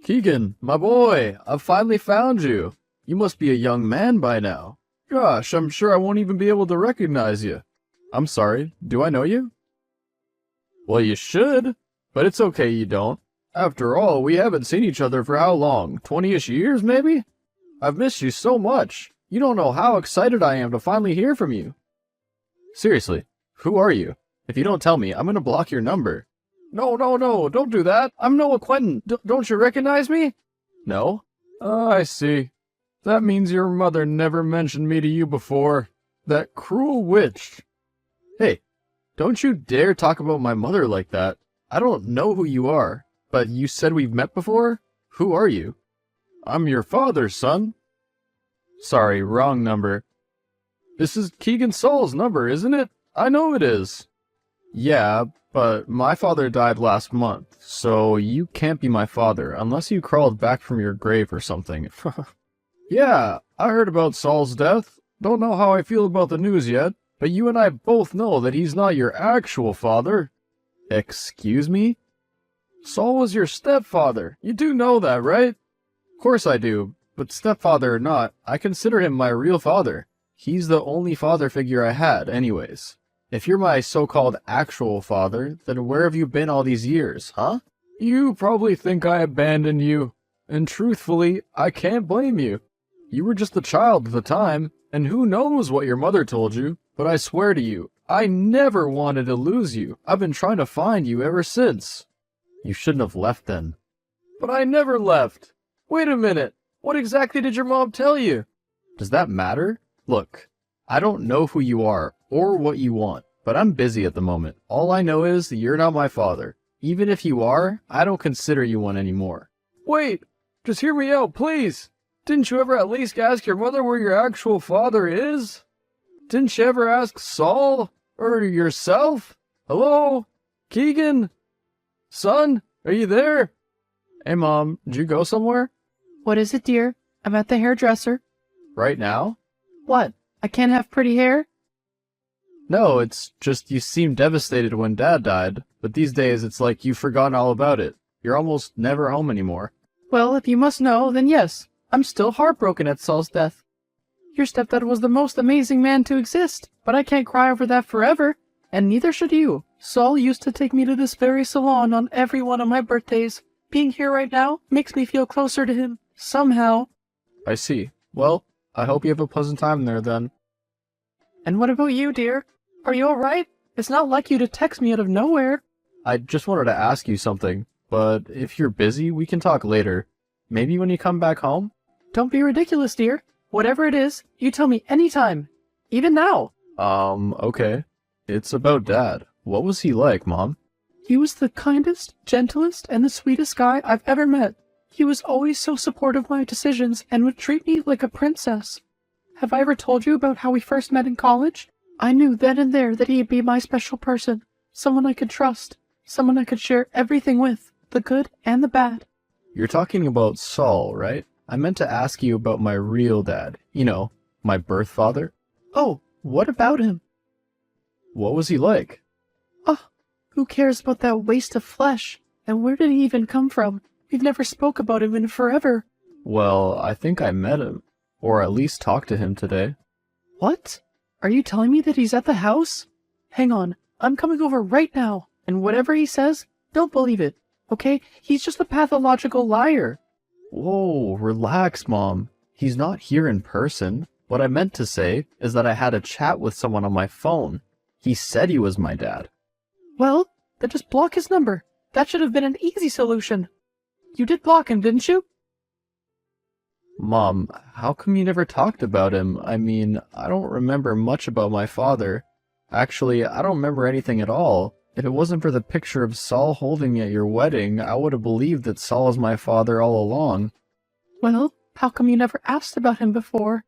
Keegan, my boy, I've finally found you. You must be a young man by now. Gosh, I'm sure I won't even be able to recognize you. I'm sorry, do I know you? Well, you should, but it's okay you don't. After all, we haven't seen each other for how long? 20-ish years, maybe? I've missed you so much. You don't know how excited I am to finally hear from you. Seriously, who are you? If you don't tell me, I'm gonna block your number. No, don't do that. I'm Noah Quentin. Don't you recognize me? No? Oh, I see. That means your mother never mentioned me to you before. That cruel witch. Hey, don't you dare talk about my mother like that. I don't know who you are, but you said we've met before? Who are you? I'm your father, son. Sorry, wrong number. This is Keegan Saul's number, isn't it? I know it is. Yeah, but my father died last month, so you can't be my father unless you crawled back from your grave or something. Yeah, I heard about Saul's death. Don't know how I feel about the news yet, but you and I both know that he's not your actual father. Excuse me? Saul was your stepfather. You do know that, right? Of course I do, but stepfather or not, I consider him my real father. He's the only father figure I had, anyways. If you're my so-called actual father, then where have you been all these years, huh? You probably think I abandoned you, and truthfully, I can't blame you. You were just a child at the time, and who knows what your mother told you, but I swear to you, I never wanted to lose you. I've been trying to find you ever since. You shouldn't have left then. But I never left. Wait a minute, what exactly did your mom tell you? Does that matter? Look, I don't know who you are, or what you want, but I'm busy at the moment. All I know is that you're not my father. Even if you are, I don't consider you one anymore. Wait, just hear me out, please. Didn't you ever at least ask your mother where your actual father is? Didn't you ever ask Saul? Or yourself? Hello? Keegan? Son, are you there? Hey Mom, did you go somewhere? What is it, dear? I'm at the hairdresser. Right now? What? I can't have pretty hair? No, it's just you seemed devastated when Dad died, but these days it's like you've forgotten all about it. You're almost never home anymore. Well, if you must know, then yes. I'm still heartbroken at Saul's death. Your stepdad was the most amazing man to exist, but I can't cry over that forever, and neither should you. Saul used to take me to this very salon on every one of my birthdays. Being here right now makes me feel closer to him, somehow. I see. Well, I hope you have a pleasant time there then. And what about you, dear? Are you alright? It's not like you to text me out of nowhere. I just wanted to ask you something, but if you're busy, we can talk later. Maybe when you come back home? Don't be ridiculous, dear. Whatever it is, you tell me anytime. Even now. Okay. It's about Dad. What was he like, Mom? He was the kindest, gentlest, and the sweetest guy I've ever met. He was always so supportive of my decisions and would treat me like a princess. Have I ever told you about how we first met in college? I knew then and there that he'd be my special person, someone I could trust, someone I could share everything with, the good and the bad. You're talking about Saul, right? I meant to ask you about my real dad. You know, my birth father. Oh, what about him? What was he like? Who cares about that waste of flesh? And where did he even come from? We've never spoke about him in forever. Well, I think I met him. Or at least talked to him today. What? Are you telling me that he's at the house? Hang on, I'm coming over right now. And whatever he says, don't believe it, okay? He's just a pathological liar. Whoa, relax, Mom. He's not here in person. What I meant to say is that I had a chat with someone on my phone. He said he was my dad. Well, then just block his number. That should have been an easy solution. You did block him, didn't you? Mom, how come you never talked about him? I mean, I don't remember much about my father. Actually, I don't remember anything at all. If it wasn't for the picture of Saul holding me at your wedding, I would have believed that Saul was my father all along. Well, how come you never asked about him before?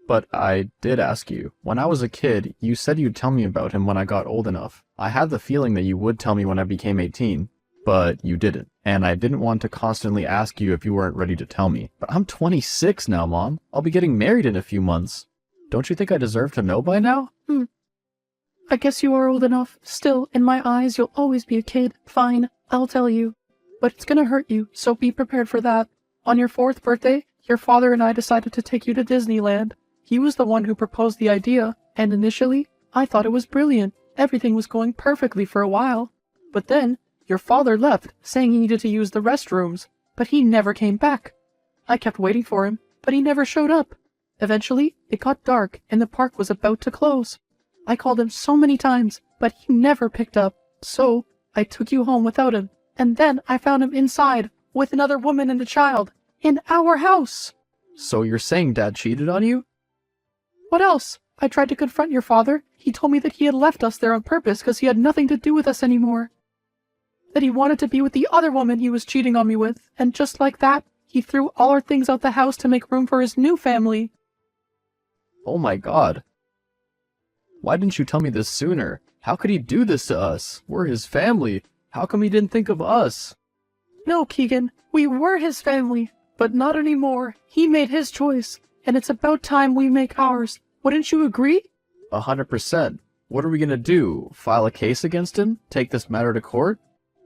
But I did ask you. When I was a kid, you said you'd tell me about him when I got old enough. I had the feeling that you would tell me when I became 18, but you didn't. And I didn't want to constantly ask you if you weren't ready to tell me. But I'm 26 now, Mom. I'll be getting married in a few months. Don't you think I deserve to know by now? I guess you are old enough. Still, in my eyes, you'll always be a kid. Fine, I'll tell you. But it's gonna hurt you, so be prepared for that. On your 4th birthday, your father and I decided to take you to Disneyland. He was the one who proposed the idea, and initially, I thought it was brilliant. Everything was going perfectly for a while. But then, your father left, saying he needed to use the restrooms, but he never came back. I kept waiting for him, but he never showed up. Eventually, it got dark and the park was about to close. I called him so many times, but he never picked up. So, I took you home without him, and then I found him inside, with another woman and a child, in our house. So you're saying Dad cheated on you? What else? I tried to confront your father. He told me that he had left us there on purpose because he had nothing to do with us anymore. That he wanted to be with the other woman he was cheating on me with, and just like that, he threw all our things out the house to make room for his new family. Oh my god. Why didn't you tell me this sooner? How could he do this to us? We're his family. How come he didn't think of us? No, Keegan, we were his family, but not anymore. He made his choice, and it's about time we make ours. Wouldn't you agree? 100%. What are we gonna do? File a case against him? Take this matter to court?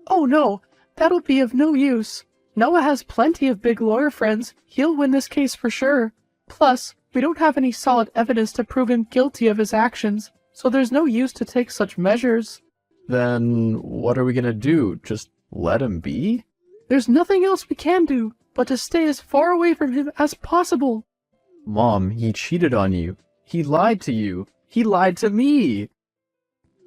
Oh no, that'll be of no use. Noah has plenty of big lawyer friends. He'll win this case for sure. Plus, we don't have any solid evidence to prove him guilty of his actions, so there's no use to take such measures. Then what are we gonna do? Just let him be? There's nothing else we can do but to stay as far away from him as possible. Mom, he cheated on you. He lied to you. He lied to me.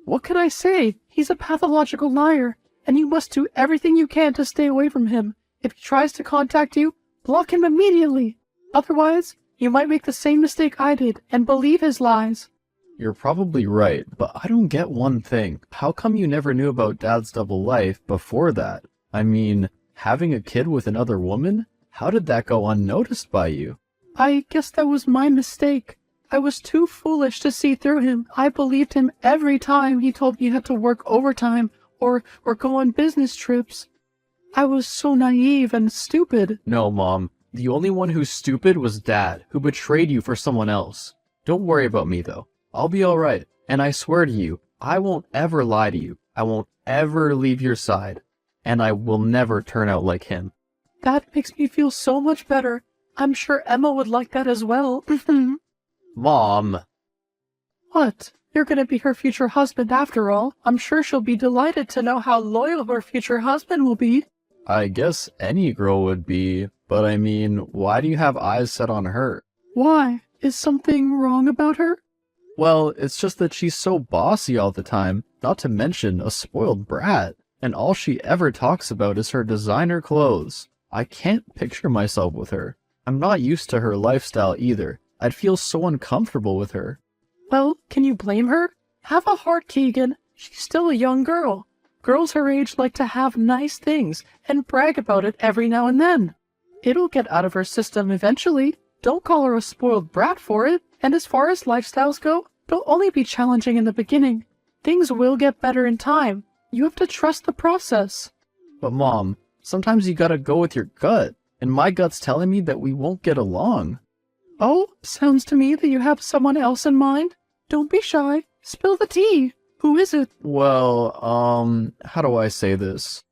What can I say? He's a pathological liar, and you must do everything you can to stay away from him. If he tries to contact you, block him immediately. Otherwise, you might make the same mistake I did and believe his lies. You're probably right, but I don't get one thing. How come you never knew about Dad's double life before that? I mean, having a kid with another woman? How did that go unnoticed by you? I guess that was my mistake. I was too foolish to see through him. I believed him every time he told me he had to work overtime or go on business trips. I was so naive and stupid. No, Mom. The only one who's stupid was Dad, who betrayed you for someone else. Don't worry about me, though. I'll be alright. And I swear to you, I won't ever lie to you. I won't ever leave your side. And I will never turn out like him. That makes me feel so much better. I'm sure Emma would like that as well. Mom! What? You're gonna be her future husband after all. I'm sure she'll be delighted to know how loyal her future husband will be. I guess any girl would be, but I mean, why do you have eyes set on her? Why? Is something wrong about her? Well, it's just that she's so bossy all the time, not to mention a spoiled brat, and all she ever talks about is her designer clothes. I can't picture myself with her. I'm not used to her lifestyle either. I'd feel so uncomfortable with her. Well, can you blame her? Have a heart, Keegan. She's still a young girl. Girls her age like to have nice things and brag about it every now and then. It'll get out of her system eventually. Don't call her a spoiled brat for it. And as far as lifestyles go, they'll only be challenging in the beginning. Things will get better in time. You have to trust the process. But Mom, sometimes you gotta go with your gut, and my gut's telling me that we won't get along. Oh, sounds to me that you have someone else in mind. Don't be shy. Spill the tea. Who is it? Well, how do I say this?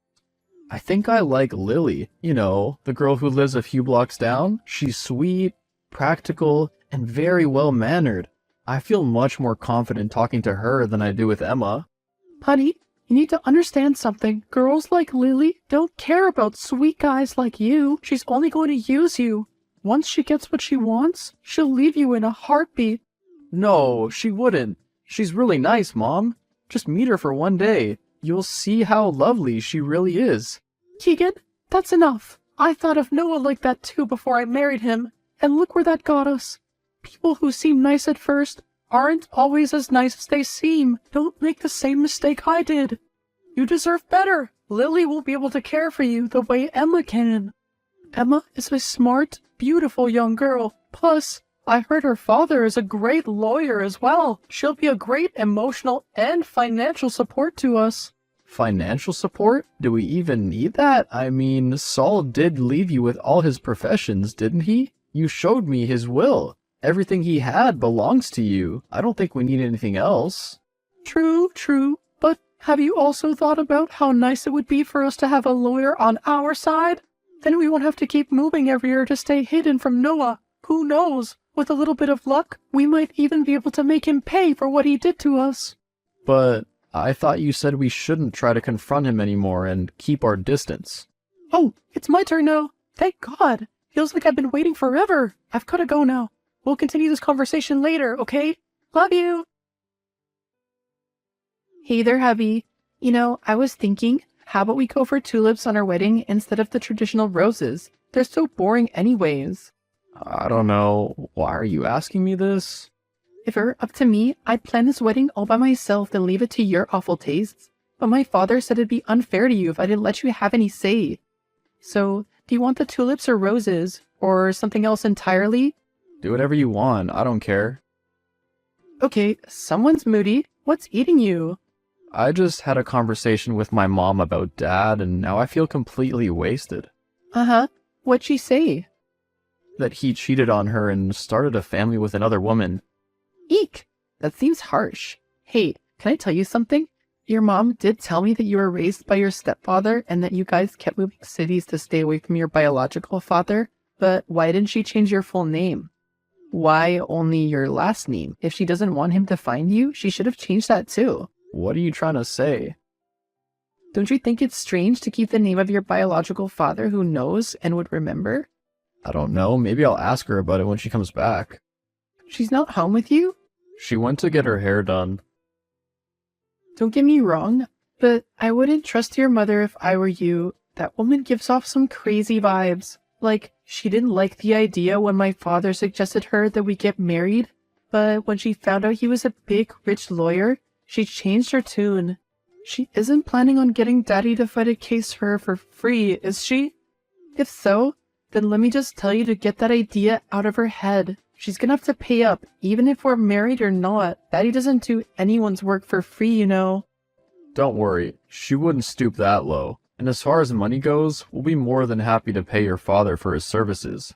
I think I like Lily, you know, the girl who lives a few blocks down. She's sweet, practical, and very well-mannered. I feel much more confident talking to her than I do with Emma. Honey, you need to understand something. Girls like Lily don't care about sweet guys like you. She's only going to use you. Once she gets what she wants, she'll leave you in a heartbeat. No, she wouldn't. She's really nice, Mom. Just meet her for one day. You'll see how lovely she really is. Keegan, that's enough. I thought of Noah like that too before I married him, and look where that got us. People who seem nice at first aren't always as nice as they seem. Don't make the same mistake I did. You deserve better. Lily won't be able to care for you the way Emma can. Emma is a smart, beautiful young girl. Plus, I heard her father is a great lawyer as well. She'll be a great emotional and financial support to us. Financial support? Do we even need that? I mean, Saul did leave you with all his professions, didn't he? You showed me his will. Everything he had belongs to you. I don't think we need anything else. True, but Have you also thought about how nice it would be for us to have a lawyer on our side? Then we won't have to keep moving every year to stay hidden from Noah. Who knows? With a little bit of luck, we might even be able to make him pay for what he did to us. But I thought you said we shouldn't try to confront him anymore and keep our distance. Oh, it's my turn now. Thank God. Feels like I've been waiting forever. I've gotta go now. We'll continue this conversation later, okay? Love you. Hey there, hubby. You know, I was thinking, how about we go for tulips on our wedding instead of the traditional roses? They're so boring anyways. I don't know. Why are you asking me this? If it were up to me, I'd plan this wedding all by myself and leave it to your awful tastes. But my father said it'd be unfair to you if I didn't let you have any say. So, do you want the tulips or roses? Or something else entirely? Do whatever you want. I don't care. Okay, someone's moody. What's eating you? I just had a conversation with my mom about Dad, and now I feel completely wasted. Uh-huh. What'd she say? That he cheated on her and started a family with another woman. Eek! That seems harsh. Hey, can I tell you something? Your mom did tell me that you were raised by your stepfather and that you guys kept moving cities to stay away from your biological father, but why didn't she change your full name? Why only your last name? If she doesn't want him to find you, she should have changed that too. What are you trying to say? Don't you think it's strange to keep the name of your biological father who knows and would remember? I don't know. Maybe I'll ask her about it when she comes back. She's not home with you? She went to get her hair done. Don't get me wrong, but I wouldn't trust your mother if I were you. That woman gives off some crazy vibes. Like, she didn't like the idea when my father suggested her that we get married, but when she found out he was a big, rich lawyer, she changed her tune. She isn't planning on getting Daddy to fight a case for her for free, is she? If so, then let me just tell you to get that idea out of her head. She's gonna have to pay up, even if we're married or not. Daddy doesn't do anyone's work for free, you know. Don't worry, she wouldn't stoop that low. And as far as money goes, we'll be more than happy to pay your father for his services.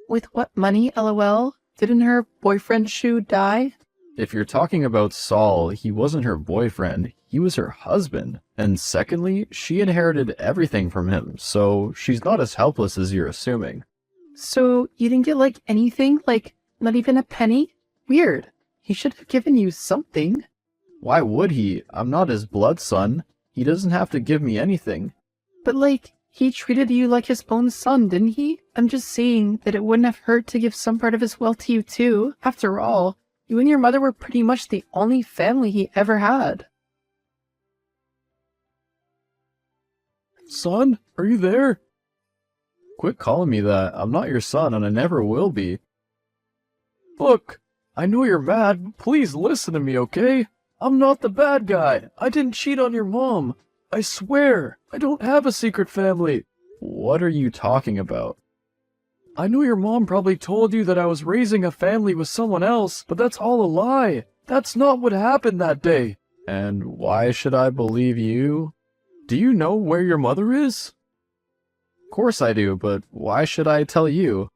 With what money, lol? Didn't her boyfriend Shu die? If you're talking about Saul, he wasn't her boyfriend, he was her husband. And secondly, she inherited everything from him, so she's not as helpless as you're assuming. So you didn't get like anything? Like, not even a penny? Weird. He should have given you something. Why would he? I'm not his blood son. He doesn't have to give me anything. But like, he treated you like his own son, didn't he? I'm just saying that it wouldn't have hurt to give some part of his wealth to you too. After all, you and your mother were pretty much the only family he ever had. Son, are you there? Quit calling me that. I'm not your son, and I never will be. Look, I know you're mad, but please listen to me, okay? I'm not the bad guy. I didn't cheat on your mom. I swear, I don't have a secret family. What are you talking about? I know your mom probably told you that I was raising a family with someone else, but that's all a lie. That's not what happened that day. And why should I believe you? Do you know where your mother is? Of course I do, but why should I tell you?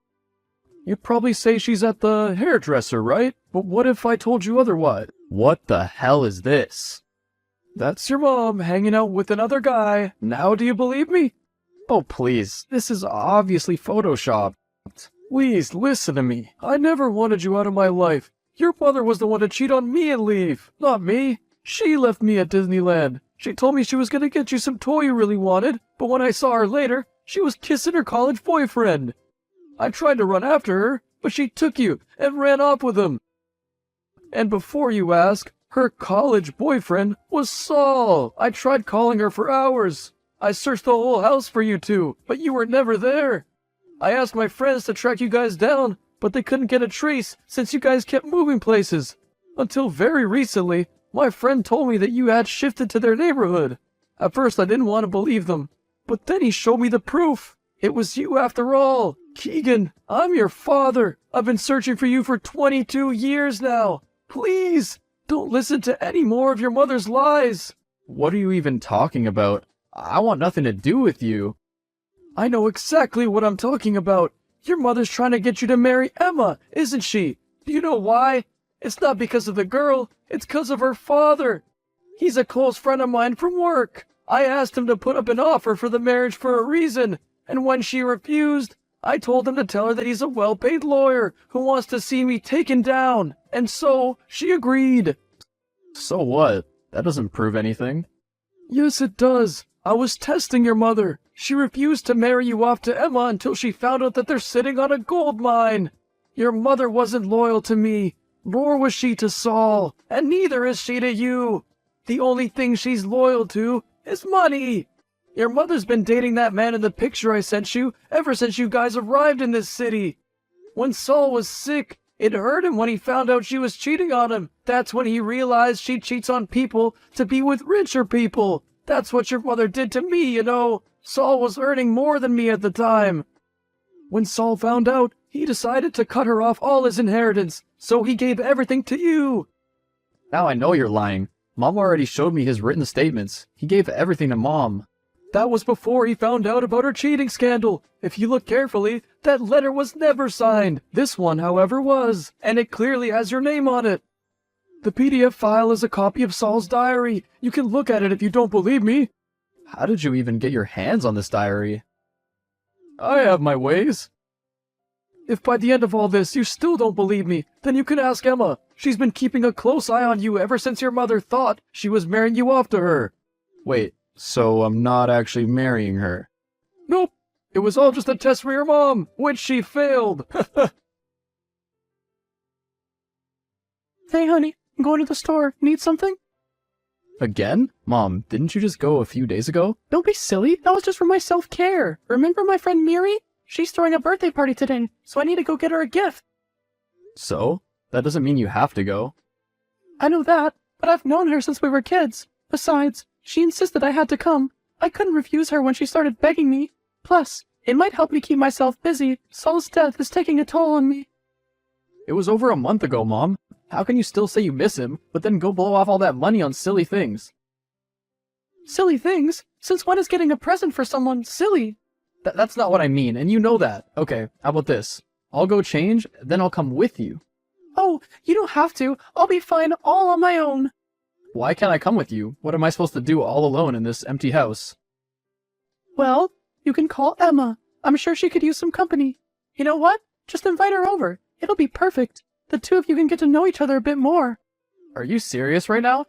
You'd probably say she's at the hairdresser, right? But what if I told you otherwise? What the hell is this? That's your mom hanging out with another guy. Now do you believe me? Oh please, this is obviously photoshopped. Please listen to me. I never wanted you out of my life. Your mother was the one to cheat on me and leave, not me. She left me at Disneyland. She told me she was gonna get you some toy you really wanted, but when I saw her later, she was kissing her college boyfriend. I tried to run after her, but she took you and ran off with him. And before you ask, her college boyfriend was Saul. I tried calling her for hours. I searched the whole house for you two, but you were never there. I asked my friends to track you guys down, but they couldn't get a trace since you guys kept moving places. Until very recently, my friend told me that you had shifted to their neighborhood. At first I didn't want to believe them, but then he showed me the proof. It was you after all. Keegan, I'm your father. I've been searching for you for 22 years now. Please, don't listen to any more of your mother's lies. What are you even talking about? I want nothing to do with you. I know exactly what I'm talking about. Your mother's trying to get you to marry Emma, isn't she? Do you know why? It's not because of the girl, it's because of her father. He's a close friend of mine from work. I asked him to put up an offer for the marriage for a reason, and when she refused, I told him to tell her that he's a well-paid lawyer who wants to see me taken down, and so she agreed. So what? That doesn't prove anything. Yes, it does. I was testing your mother. She refused to marry you off to Emma until she found out that they're sitting on a gold mine. Your mother wasn't loyal to me, nor was she to Saul, and neither is she to you. The only thing she's loyal to is money. Your mother's been dating that man in the picture I sent you ever since you guys arrived in this city. When Saul was sick, it hurt him when he found out she was cheating on him. That's when he realized she cheats on people to be with richer people. That's what your mother did to me, you know. Saul was earning more than me at the time. When Saul found out, he decided to cut her off all his inheritance, so he gave everything to you. Now I know you're lying. Mom already showed me his written statements. He gave everything to Mom. That was before he found out about her cheating scandal. If you look carefully, that letter was never signed. This one, however, was, and it clearly has your name on it. The PDF file is a copy of Saul's diary. You can look at it if you don't believe me. How did you even get your hands on this diary? I have my ways. If by the end of all this you still don't believe me, then you can ask Emma. She's been keeping a close eye on you ever since your mother thought she was marrying you off to her. Wait, so I'm not actually marrying her? Nope. It was all just a test for your mom, which she failed. Hey, honey, I'm going to the store. Need something? Again? Mom, didn't you just go a few days ago? Don't be silly. That was just for my self-care. Remember my friend Miri? She's throwing a birthday party today, so I need to go get her a gift. So? That doesn't mean you have to go. I know that, but I've known her since we were kids. Besides, she insisted I had to come. I couldn't refuse her when she started begging me. Plus, it might help me keep myself busy. Saul's death is taking a toll on me. It was over a month ago, Mom. How can you still say you miss him, but then go blow off all that money on silly things? Silly things? Since when is getting a present for someone silly? That's not what I mean, and you know that. Okay, how about this? I'll go change, then I'll come with you. Oh, you don't have to. I'll be fine all on my own. Why can't I come with you? What am I supposed to do all alone in this empty house? Well, you can call Emma. I'm sure she could use some company. You know what? Just invite her over. It'll be perfect. The two of you can get to know each other a bit more. Are you serious right now?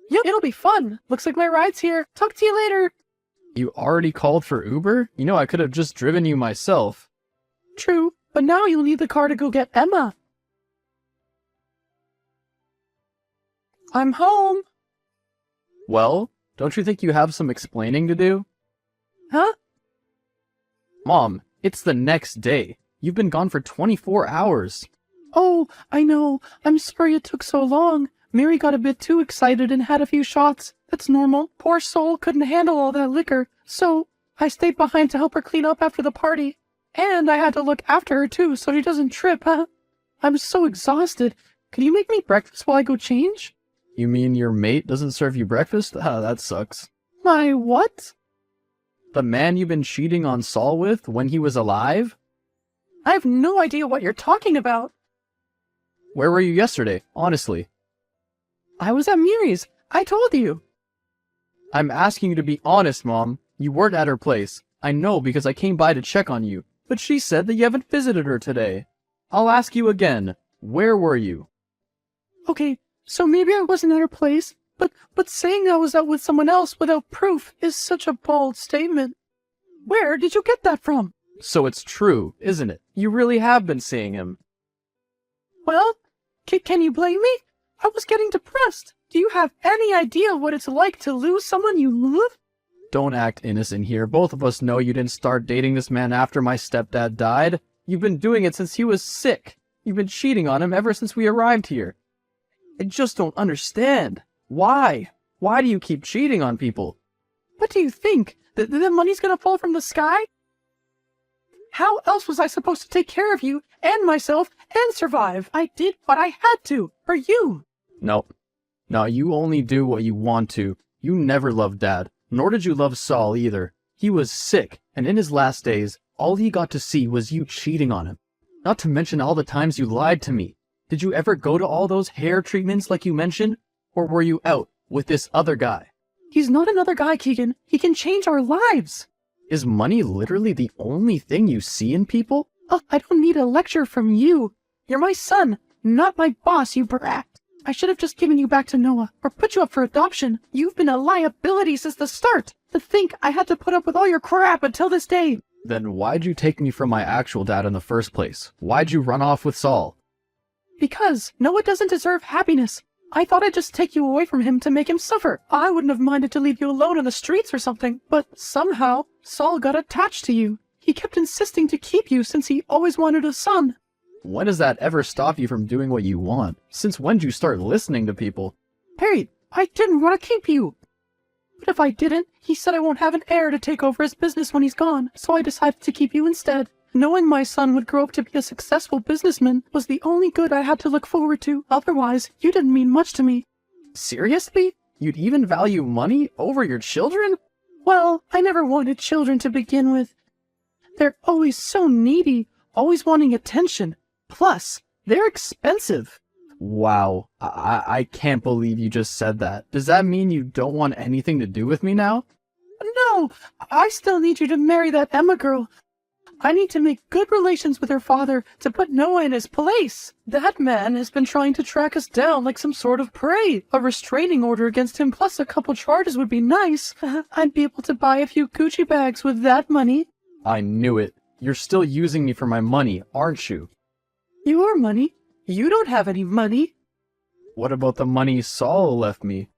Yep, it'll be fun. Looks like my ride's here. Talk to you later. You already called for Uber? You know I could have just driven you myself. True, but now you'll need the car to go get Emma. I'm home. Well, don't you think you have some explaining to do? Huh? Mom, it's the next day. You've been gone for 24 hours. Oh, I know. I'm sorry it took so long. Mary got a bit too excited and had a few shots. That's normal. Poor soul couldn't handle all that liquor. So, I stayed behind to help her clean up after the party. And I had to look after her too, so she doesn't trip, huh? I'm so exhausted. Could you make me breakfast while I go change? You mean your mate doesn't serve you breakfast? Ah, that sucks. My what? The man you've been cheating on Saul with when he was alive? I have no idea what you're talking about. Where were you yesterday, honestly? I was at Miri's. I told you. I'm asking you to be honest, Mom. You weren't at her place. I know because I came by to check on you. But she said that you haven't visited her today. I'll ask you again. Where were you? Okay, so maybe I wasn't at her place, but saying I was out with someone else without proof is such a bold statement. Where did you get that from? So it's true, isn't it? You really have been seeing him. Well, can you blame me? I was getting depressed. Do you have any idea what it's like to lose someone you love? Don't act innocent here. Both of us know you didn't start dating this man after my stepdad died. You've been doing it since he was sick. You've been cheating on him ever since we arrived here. I just don't understand. Why? Why do you keep cheating on people? What do you think? That the money's gonna fall from the sky? How else was I supposed to take care of you and myself and survive? I did what I had to, for you. No, you only do what you want to. You never loved Dad, nor did you love Saul either. He was sick, and in his last days, all he got to see was you cheating on him. Not to mention all the times you lied to me. Did you ever go to all those hair treatments like you mentioned? or were you out with this other guy? He's not another guy, Keegan. He can change our lives. Is money literally the only thing you see in people? Oh, I don't need a lecture from you. You're my son, not my boss, you brat. I should have just given you back to Noah, or put you up for adoption. You've been a liability since the start. To think I had to put up with all your crap until this day. Then why'd you take me from my actual dad in the first place? Why'd you run off with Saul? Because Noah doesn't deserve happiness. I thought I'd just take you away from him to make him suffer. I wouldn't have minded to leave you alone in the streets or something, but somehow Saul got attached to you. He kept insisting to keep you since he always wanted a son. When does that ever stop you from doing what you want? Since when did you start listening to people? Hey, I didn't want to keep you. But if I didn't, he said I won't have an heir to take over his business when he's gone, so I decided to keep you instead. Knowing my son would grow up to be a successful businessman was the only good I had to look forward to. Otherwise, you didn't mean much to me. Seriously? You'd even value money over your children? Well, I never wanted children to begin with. They're always so needy, always wanting attention. Plus, they're expensive. Wow, I can't believe you just said that. Does that mean you don't want anything to do with me now? No, I still need you to marry that Emma girl. I need to make good relations with her father to put Noah in his place. That man has been trying to track us down like some sort of prey. A restraining order against him plus a couple charges would be nice. I'd be able to buy a few Gucci bags with that money. I knew it. You're still using me for my money, aren't you? Your money? You don't have any money. What about the money Saul left me?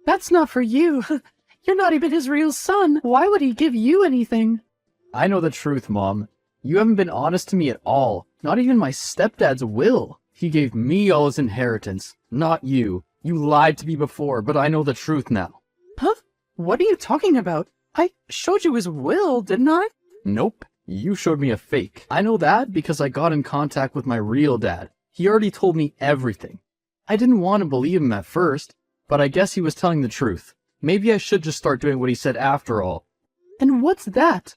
That's not for you. You're not even his real son. Why would he give you anything? I know the truth, Mom. You haven't been honest to me at all. Not even my stepdad's will. He gave me all his inheritance, not you. You lied to me before, but I know the truth now. Huh? What are you talking about? I showed you his will, didn't I? Nope. You showed me a fake. I know that because I got in contact with my real dad. He already told me everything. I didn't want to believe him at first, but I guess he was telling the truth. Maybe I should just start doing what he said after all. And what's that?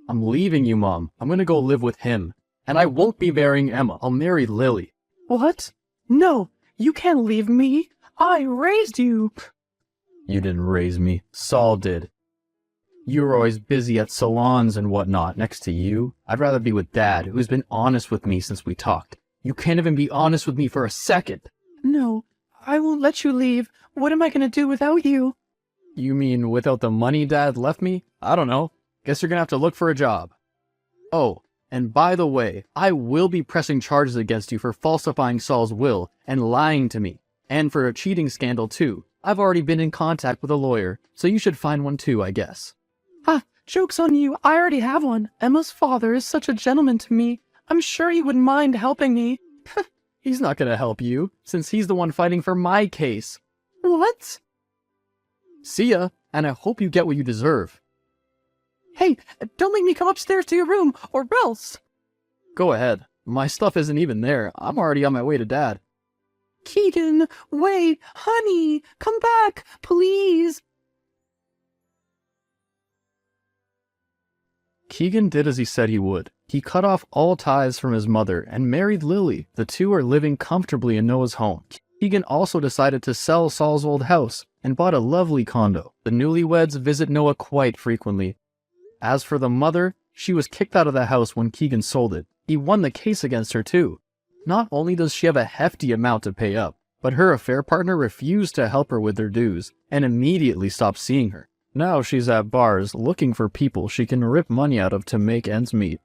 I'm leaving you, Mom. I'm gonna go live with him. And I won't be marrying Emma. I'll marry Lily. What? No, you can't leave me. I raised you. You didn't raise me. Saul did. You were always busy at salons and whatnot. Next to you, I'd rather be with Dad, who's been honest with me since we talked. You can't even be honest with me for a second. No, I won't let you leave. What am I gonna do without you? You mean without the money Dad left me? I don't know. Guess you're gonna have to look for a job. Oh, and by the way, I will be pressing charges against you for falsifying Saul's will and lying to me. And for a cheating scandal too. I've already been in contact with a lawyer, so you should find one too, I guess. Ah, joke's on you. I already have one. Emma's father is such a gentleman to me. I'm sure he wouldn't mind helping me. He's not gonna help you, since he's the one fighting for my case. What? See ya, and I hope you get what you deserve. Hey, don't make me come upstairs to your room, or else. Go ahead. My stuff isn't even there. I'm already on my way to Dad. Keegan, wait, honey, come back, please. Keegan did as he said he would. He cut off all ties from his mother and married Lily. The two are living comfortably in Noah's home. Keegan also decided to sell Saul's old house and bought a lovely condo. The newlyweds visit Noah quite frequently. As for the mother, she was kicked out of the house when Keegan sold it. He won the case against her too. Not only does she have a hefty amount to pay up, but her affair partner refused to help her with their dues and immediately stopped seeing her. Now she's at bars looking for people she can rip money out of to make ends meet.